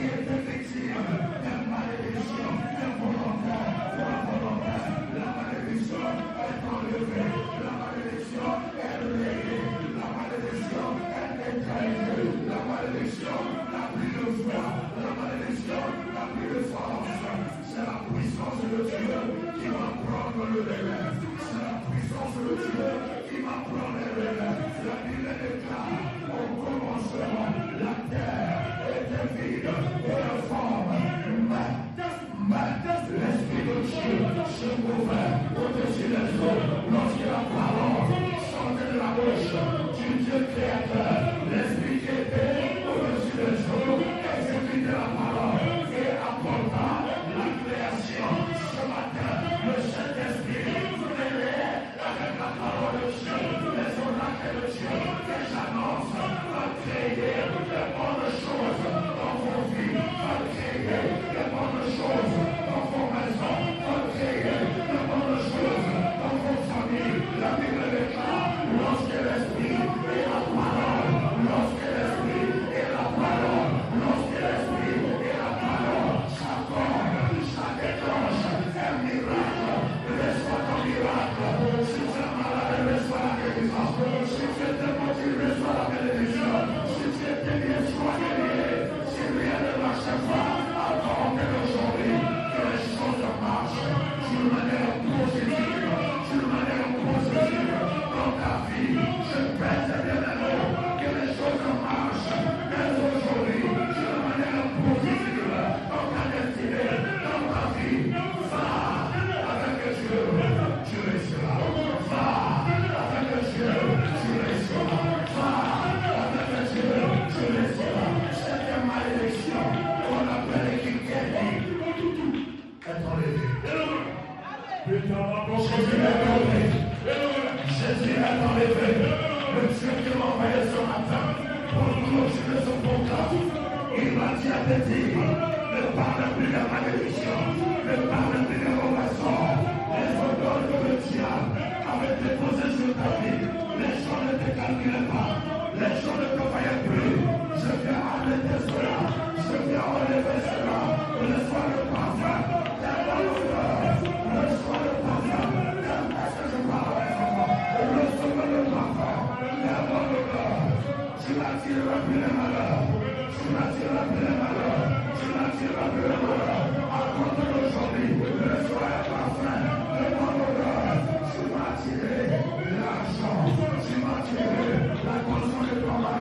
qui était victime de malédiction, de volontaire, la malédiction est enlevée, la malédiction est rayée, la malédiction est neutralisée, la malédiction n'a plus de foi, la malédiction n'a plus de force. C'est la puissance de Dieu qui va prendre le relais. C'est la puissance de Dieu qui va prendre le relais. La Bible déclare au commencement, la terre était vide et informe. Mais l'Esprit de Dieu se mouvait au-dessus des eaux lorsque la parole sortait de la bouche du Dieu créateur. L'Esprit qui était au-dessus des eaux exécutait la parole et apporta la création. Ce matin, le Saint-Esprit mêlé avec la parole de Dieu, les oracles de Dieu que j'annonce, va créer de bonnes choses dans vos vies, va créer de bonnes choses dans vos maisons, va créer de bonnes choses dans vos familles. La Bible déclare, lorsque l'Esprit et la parole, lorsque l'Esprit et la parole, lorsque l'Esprit et la parole s'accordent, ça déclenche un miracle. Reçois ton miracle. Si tu es malade, reçois la guérison. Si tu es démenti, reçois la bénédiction. Si tu es délié, sois délié. Si rien ne marche pas, attends aujourd'hui que les choses marchent d'une manière positive, d'une manière positive dans ta vie. Je pèse bien à l'eau que les choses marchent dès aujourd'hui d'une manière positive dans ta destinée, dans ta vie. Va avec Dieu, tu réussiras. Va avec Dieu, tu réussiras. Va avec Dieu, tu réussiras. Cette malédiction qu'on appelle Kikedi est enlevée. Jésus est enlevé. Jésus est enlevé. Le Dieu qui m'a envoyé ce matin pour clôturer son programme, il m'a dit à te dire, ne parle plus de malédiction, ne parle plus de mauvaise sort. Les odeurs que le diable avait déposées sur ta vie, les gens ne te calculaient pas, les gens ne te voyaient plus. Je viens arrêter cela, je viens enlever cela. Reçois le parfum, la bonne odeur, reçois le parfum. Est-ce que je parle avec toi? Reçois le parfum, la bonne odeur. Tu n'attireras plus les malheurs, tu n'attireras plus les malheurs, tu n'attireras plus les malheurs. À compter d'aujourd'hui,